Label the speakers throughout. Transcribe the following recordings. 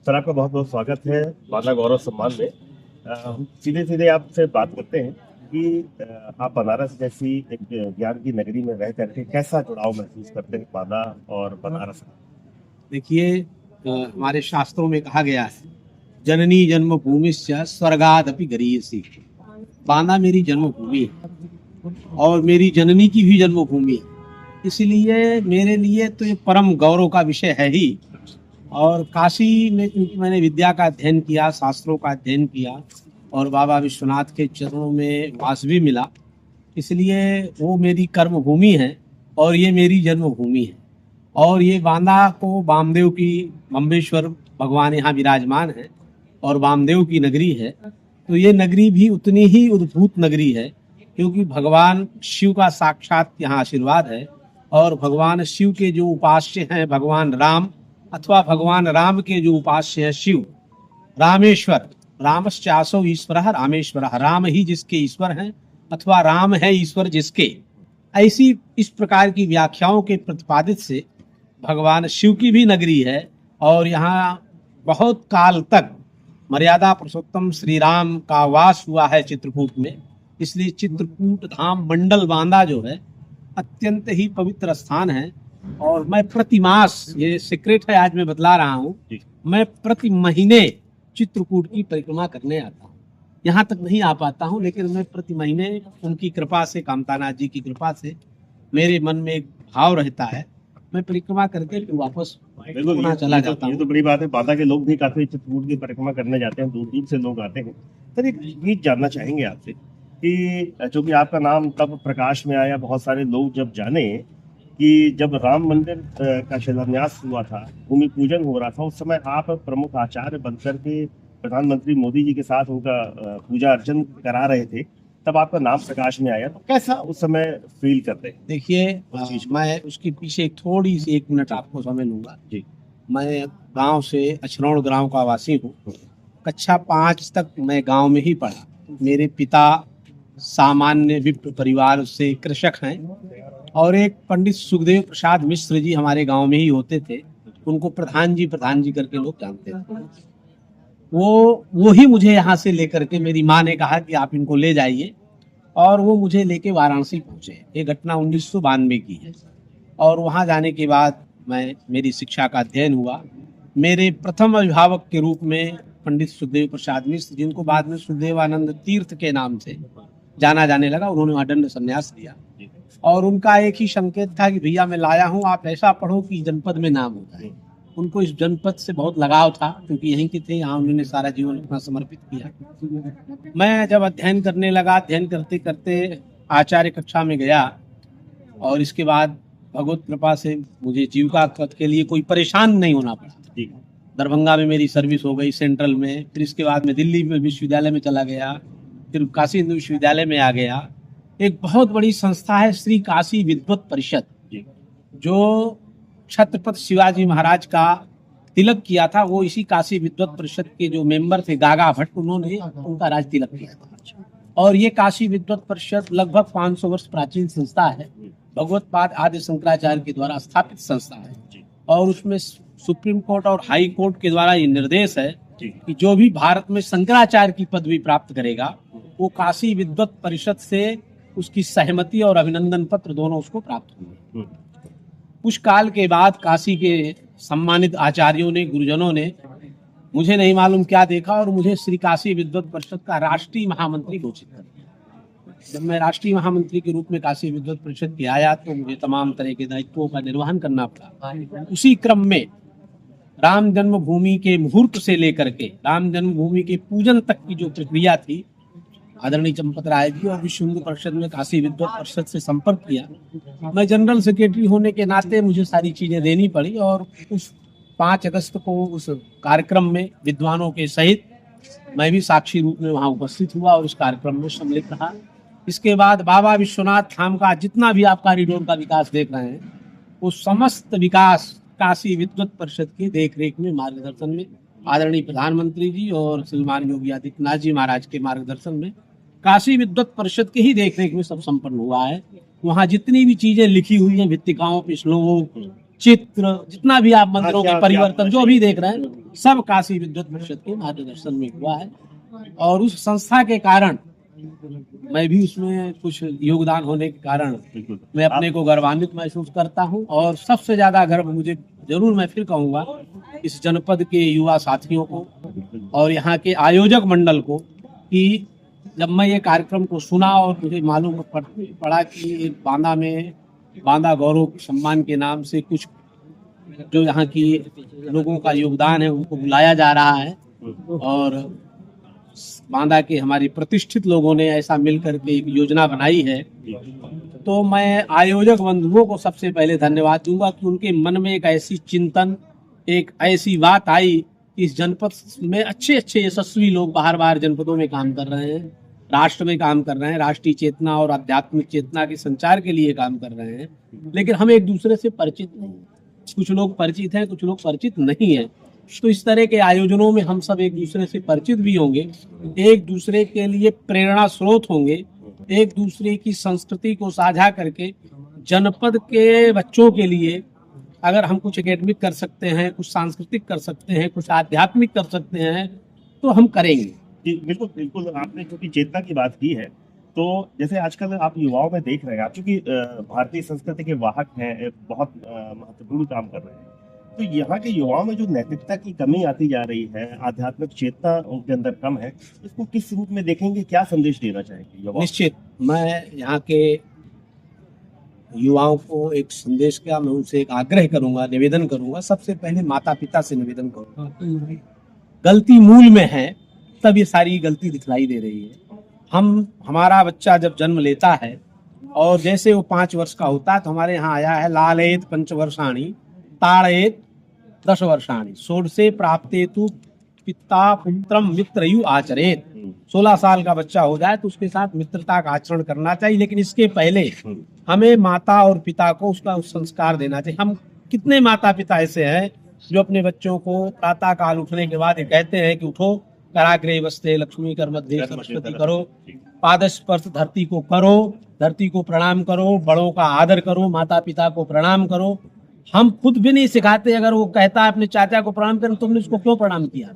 Speaker 1: Sir, आपका बहुत बहुत स्वागत है बांदा गौरव सम्मान में। हम सीधे सीधे आपसे बात करते हैं कि आप बनारस जैसी एक ज्ञान की नगरी में रह करके कैसा जुड़ाव महसूस करते हैं बांदा और बनारस का?
Speaker 2: देखिए, हमारे शास्त्रों में कहा गया है, जननी जन्मभूमिश्च स्वर्गादपि गरीयसी। बांदा मेरी जन्मभूमि है और मेरी जननी की भी जन्मभूमि है। इसलिए मेरे लिए तो ये परम गौरव का विषय है ही। और काशी में क्योंकि मैंने विद्या का अध्ययन किया, शास्त्रों का अध्ययन किया और बाबा विश्वनाथ के चरणों में वास भी मिला, इसलिए वो मेरी कर्म भूमि है और ये मेरी जन्मभूमि है। और ये बांदा को वामदेव की, बम्बेश्वर भगवान यहाँ विराजमान है और वामदेव की नगरी है, तो ये नगरी भी उतनी ही अद्भुत नगरी है, क्योंकि भगवान शिव का साक्षात यहाँ आशीर्वाद है। और भगवान शिव के जो उपास्य हैं भगवान राम, अथवा भगवान राम के जो उपास्य हैं शिव, रामेश्वर, रामश्चासो ईश्वरः रामेश्वरः, राम ही जिसके ईश्वर हैं अथवा राम है ईश्वर जिसके, ऐसी इस प्रकार की व्याख्याओं के प्रतिपादित से भगवान शिव की भी नगरी है। और यहाँ बहुत काल तक मर्यादा पुरुषोत्तम श्री राम का वास हुआ है चित्रकूट में। इसलिए चित्रकूट धाम मंडल बांदा जो है अत्यंत ही पवित्र स्थान है। और मैं प्रतिमास, ये सीक्रेट है आज मैं बतला रहा हूँ, मैं प्रति महीने चित्रकूट की परिक्रमा करने आता हूँ। यहाँ तक नहीं आ पाता हूँ, लेकिन मैं प्रति महीने उनकी कृपा से, कामतानाथ जी की कृपा से मेरे मन में एक भाव रहता है, मैं परिक्रमा करके फिर वापस
Speaker 1: बिल्कुल,
Speaker 2: चला जाता
Speaker 1: ये
Speaker 2: हूँ।
Speaker 1: तो बड़ी बात है। बांदा के लोग भी काफी चित्रकूट की परिक्रमा करने जाते हैं, दूर दूर से लोग आते हैं। सर, एक चीज जानना चाहेंगे आपसे कि चूंकि आपका नाम तब प्रकाश में आया, बहुत सारे लोग जब जाने कि जब राम मंदिर का शिलान्यास हुआ था, भूमि पूजन हो रहा था, उस समय आप प्रमुख आचार्य बनकर के प्रधानमंत्री मोदी जी के साथ उनका पूजा अर्चन करा रहे थे, तब आपका नाम प्रकाश में आया, तो कैसा उस समय फील करते हैं?
Speaker 2: देखिए,
Speaker 1: उस चीज को?
Speaker 2: मैं उसके पीछे एक थोड़ी सी 1 मिनट आपको समय लूंगा
Speaker 1: जी।
Speaker 2: मैं गांव से, अछरौड़ गांव का वासी हूँ। कक्षा 5 तक मैं गांव में ही पढ़ा। मेरे पिता सामान्य विप्र परिवार से कृषक हैं और एक पंडित सुखदेव प्रसाद मिश्र जी हमारे गांव में ही होते थे। उनको प्रधान जी करके लोग जानते थे। वो ही मुझे यहाँ से लेकर के, मेरी माँ ने कहा कि आप इनको ले जाइए, और वो मुझे लेके वाराणसी पहुँचे। ये घटना 1992 की है। और वहाँ जाने के बाद मेरी शिक्षा का अध्ययन हुआ। मेरे प्रथम अभिभावक के रूप में पंडित सुखदेव प्रसाद मिश्र, जिनको बाद में सुखदेवानंद तीर्थ के नाम से जाना जाने लगा, उन्होंने अदंड संन्यास लिया। और उनका एक ही संकेत था कि भैया मैं लाया हूँ, आप ऐसा पढ़ो कि जनपद में नाम हो जाए। उनको इस जनपद से बहुत लगाव था, क्योंकि यहीं के थे, यहाँ उन्होंने सारा जीवन अपना समर्पित किया। मैं जब अध्ययन करने लगा, अध्ययन करते करते आचार्य कक्षा में गया, और इसके बाद भगवत कृपा से मुझे जीविका के लिए कोई परेशान नहीं होना पड़ा। दरभंगा में मेरी सर्विस हो गई सेंट्रल में, फिर इसके बाद मैं दिल्ली में विश्वविद्यालय में चला गया, फिर काशी हिंदू विश्वविद्यालय में आ गया। एक बहुत बड़ी संस्था है श्री काशी विद्वत परिषद, जो छत्रपति शिवाजी महाराज का तिलक किया था, वो इसी काशी विद्वत परिषद के जो मेंबर थे गागा भट्ट, उन्होंने उनका राज तिलक किया था। और ये काशी विद्वत परिषद लगभग 500 वर्ष प्राचीन संस्था है, भगवतपाद आदि शंकराचार्य के द्वारा स्थापित संस्था है। और उसमें सुप्रीम कोर्ट और हाई कोर्ट के द्वारा ये निर्देश है कि जो भी भारत में शंकराचार्य की पदवी प्राप्त करेगा, वो काशी विद्वत परिषद से उसकी सहमति और अभिनंदन पत्र दोनों उसको प्राप्त होंगे। कुछ काल के बाद काशी के सम्मानित आचार्यों ने, गुरुजनों ने, मुझे नहीं मालूम क्या देखा, और मुझे श्री काशी विद्वत परिषद का राष्ट्रीय महामंत्री घोषित कर दिया। जब मैं राष्ट्रीय महामंत्री के रूप में काशी विद्वत परिषद के आया, तो मुझे तमाम तरह के दायित्वों का निर्वहन करना पड़ा। उसी क्रम में राम जन्मभूमि के मुहूर्त से लेकर के राम जन्मभूमि के पूजन तक की जो प्रक्रिया थी, आदरणीय चंपत राय जी और विश्व हिंदू परिषद में काशी विद्वत परिषद से संपर्क किया। मैं जनरल सेक्रेटरी होने के नाते मुझे सारी चीजें देनी पड़ी, और उस 5 अगस्त को उस कार्यक्रम में विद्वानों के सहित मैं भी साक्षी रूप में वहाँ उपस्थित हुआ और उस कार्यक्रम में सम्मिलित रहा। इसके बाद बाबा विश्वनाथ धाम का जितना भी आप कॉरिडोर का विकास देख रहे हैं, वो समस्त विकास काशी विद्वत परिषद की देखरेख में, मार्गदर्शन में, आदरणीय प्रधानमंत्री जी और श्रीमान योगी आदित्यनाथ जी महाराज के मार्गदर्शन में काशी विद्वत परिषद के ही देखरेख में सब संपन्न हुआ है। वहाँ जितनी भी चीजें लिखी हुई हैं, भित्तिकाओं पे श्लोक, चित्र, जितना भी आप मंदिरों
Speaker 1: क्या-
Speaker 2: के
Speaker 1: क्या
Speaker 2: परिवर्तन
Speaker 1: होना
Speaker 2: जो अभी
Speaker 1: चाहिए?
Speaker 2: देख रहे हैं सब काशी विद्वत परिषद के मार्गदर्शन में हुआ है। और उस संस्था के कारण मैं भी उसमें कुछ योगदान होने के कारण
Speaker 1: बिल्कुल।
Speaker 2: मैं अपने को गर्वान्वित महसूस करता हूँ। और सबसे ज्यादा गर्व मुझे जरूर मैं फिर कहूँगा इस जनपद के युवा साथियों को और यहाँ के आयोजक मंडल को कि जब मैं ये कार्यक्रम को सुना और मुझे मालूम पड़ा कि बांदा गौरव सम्मान के नाम से कुछ जो यहाँ की लोगों का योगदान है उनको बुलाया जा रहा है और बांदा के हमारे प्रतिष्ठित लोगों ने ऐसा मिलकर के एक योजना बनाई है, तो मैं आयोजक बंधुओं को सबसे पहले धन्यवाद दूंगा कि उनके मन में एक ऐसी चिंतन, एक ऐसी बात आई कि इस जनपद में अच्छे अच्छे यशस्वी लोग बाहर बाहर जनपदों में काम कर रहे हैं, राष्ट्र में काम कर रहे हैं, राष्ट्रीय चेतना और आध्यात्मिक चेतना के संचार के लिए काम कर रहे हैं, लेकिन हम एक दूसरे से परिचित नहीं। कुछ लोग परिचित हैं, कुछ लोग परिचित नहीं है। तो इस तरह के आयोजनों में हम सब एक दूसरे से परिचित भी होंगे, एक दूसरे के लिए प्रेरणा स्रोत होंगे, एक दूसरे की संस्कृति को साझा करके जनपद के बच्चों के लिए अगर हम कुछ एकेडमिक कर सकते हैं, कुछ सांस्कृतिक कर सकते हैं, कुछ आध्यात्मिक कर सकते हैं तो हम करेंगे।
Speaker 1: जी, बिल्कुल बिल्कुल। आपने चूंकि चेतना की बात की है, तो जैसे आजकल आप युवाओं में देख रहे हैं, आप चूंकि भारतीय संस्कृति के वाहक हैं, एक बहुत महत्वपूर्ण काम कर रहे हैं, तो यहाँ के युवाओं में जो नैतिकता की कमी आती जा रही है, आध्यात्मिक चेतना उनके अंदर कम है, इसको किस रूप में देखेंगे, क्या संदेश देना चाहेंगे युवाओं?
Speaker 2: निश्चित मैं यहाँ के युवाओं को एक संदेश क्या, मैं उनसे एक आग्रह करूंगा, निवेदन करूंगा। सबसे पहले माता पिता से निवेदन करूंगा, गलती मूल में है तब ये सारी गलती दिखलाई दे रही है। हमारा बच्चा जब जन्म लेता है और जैसे वो 5 वर्ष का होता है तो हमारे यहाँ आया है लालेत पंचवर्षाणी ताड़ेत 10 वर्षाणी षोडशे प्राप्तेतु पिता पुत्रम मित्रयु आचरेत। 16 साल का बच्चा हो जाए तो उसके साथ मित्रता का आचरण करना चाहिए, लेकिन इसके पहले हमें माता और पिता को उसका संस्कार देना चाहिए। हम कितने माता पिता ऐसे हैं जो अपने बच्चों को प्रातः काल उठने के बाद ये कहते हैं कि उठो, कराग्रे वस्ते लक्ष्मी कर मध्य सरस्वती करो, पादस्पर्श धरती को करो, धरती को प्रणाम करो, बड़ों का आदर करो, माता पिता को प्रणाम करो। हम खुद भी नहीं सिखाते, अगर वो कहता है अपने चाचा को प्रणाम करें, तुमने उसको क्यों प्रणाम किया?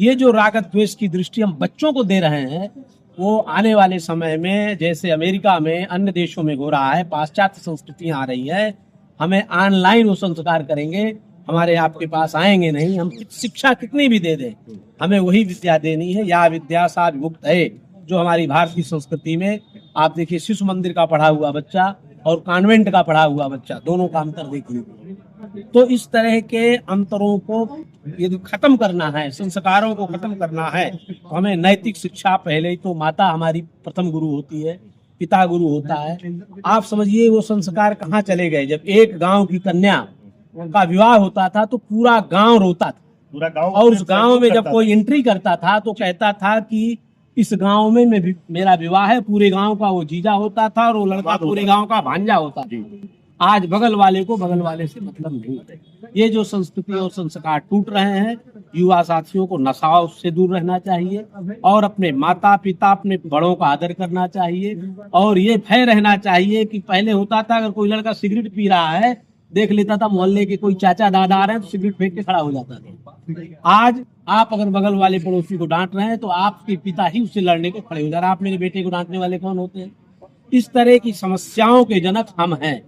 Speaker 2: ये जो राग द्वेष की दृष्टि हम बच्चों को दे रहे हैं, वो आने वाले समय में जैसे अमेरिका में अन्य देशों में हो रहा है, पाश्चात्य संस्कृतियां आ रही है, हमें ऑनलाइन वो संस्कार करेंगे, हमारे आपके पास आएंगे नहीं। हम शिक्षा कितनी भी दे दें, हमें वही विद्या देनी है, या विद्या सा विमुक्त है, जो हमारी भारतीय संस्कृति में आप देखिए शिशु मंदिर का पढ़ा हुआ बच्चा और कॉन्वेंट का पढ़ा हुआ बच्चा, दोनों का अंतर देखिए। तो इस तरह के अंतरों को यदि खत्म करना है, संस्कारों को खत्म करना है, तो हमें नैतिक शिक्षा, पहले तो माता हमारी प्रथम गुरु होती है, पिता गुरु होता है। आप समझिए वो संस्कार कहाँ चले गए? जब एक गांव की कन्या का विवाह होता था तो पूरा गांव रोता था,
Speaker 1: पूरा गांव,
Speaker 2: और उस गांव में जब कोई एंट्री करता था तो कहता था कि इस गांव में मेरा विवाह है। पूरे गांव का वो जीजा होता था और वो लड़का पूरे गांव का भांजा होता था। आज बगल वाले को बगल वाले से मतलब नहीं है। ये जो संस्कृति और संस्कार टूट रहे हैं, युवा साथियों को नशाओं से दूर रहना चाहिए और अपने माता पिता, अपने बड़ों का आदर करना चाहिए। और ये भय रहना चाहिए कि पहले होता था अगर कोई लड़का सिगरेट पी रहा है, देख लेता था मोहल्ले के कोई चाचा दादा आ रहे हैं तो सिगरेट फेंक के खड़ा हो जाता था। आज आप अगर बगल वाले पड़ोसी को डांट रहे हैं तो आपके पिता ही उससे लड़ने को खड़े हो जा रहे हैं। आप मेरे बेटे को डांटने वाले कौन होते हैं? इस तरह की समस्याओं के जनक हम हैं।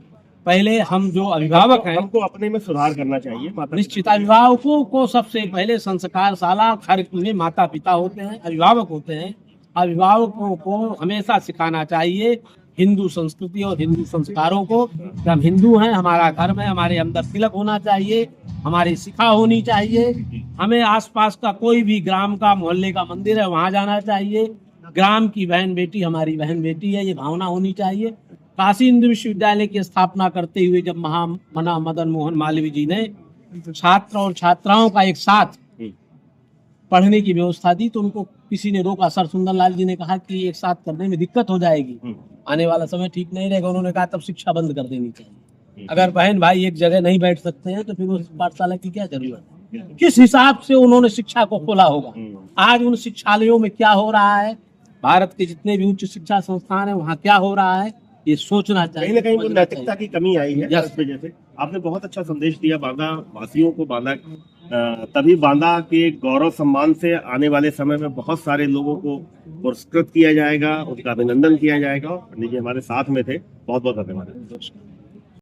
Speaker 2: पहले हम जो अभिभावक हैं,
Speaker 1: हमको अपने में सुधार करना चाहिए।
Speaker 2: निश्चित अभिभावकों को सबसे पहले संस्कार शाला घर में माता पिता होते हैं, अभिभावक होते हैं। अभिभावकों को हमेशा सिखाना चाहिए हिंदू संस्कृति और हिंदू संस्कारों को। हम हिंदू हैं, हमारा धर्म है, हमारे अंदर तिलक होना चाहिए, हमारी शिखा होनी चाहिए। हमें आसपास का कोई भी ग्राम का, मोहल्ले का मंदिर है, वहां जाना चाहिए। ग्राम की बहन बेटी हमारी बहन बेटी है, ये भावना होनी चाहिए। काशी हिंदू विश्वविद्यालय की स्थापना करते हुए जब महामना मदन मोहन मालवीय जी ने छात्र और छात्राओं का एक साथ पढ़ने की व्यवस्था दी, तो उनको किसी ने रोका। सर सुंदरलाल जी ने कहा कि एक साथ करने में दिक्कत हो जाएगी, आने वाला समय ठीक नहीं रहेगा। उन्होंने कहा तब शिक्षा बंद कर देनी चाहिए। अगर बहन भाई एक जगह नहीं बैठ सकते हैं तो फिर उस पाठशाला की क्या जरूरत है? किस हिसाब से उन्होंने शिक्षा को खोला होगा? आज उन शिक्षालयों में क्या हो रहा है, भारत के जितने भी उच्च शिक्षा संस्थान है वहाँ क्या हो रहा है, ये सोचना चाहिए।
Speaker 1: कहीं ना कहीं वो नैतिकता की कमी आई है इस वजह से। आपने बहुत अच्छा संदेश दिया बांदा वासियों को। बांदा तभी बांदा के गौरव सम्मान से आने वाले समय में बहुत सारे लोगों को पुरस्कृत किया जाएगा, उनका अभिनंदन किया जाएगा। पंडित जी हमारे साथ में थे, बहुत बहुत धन्यवाद।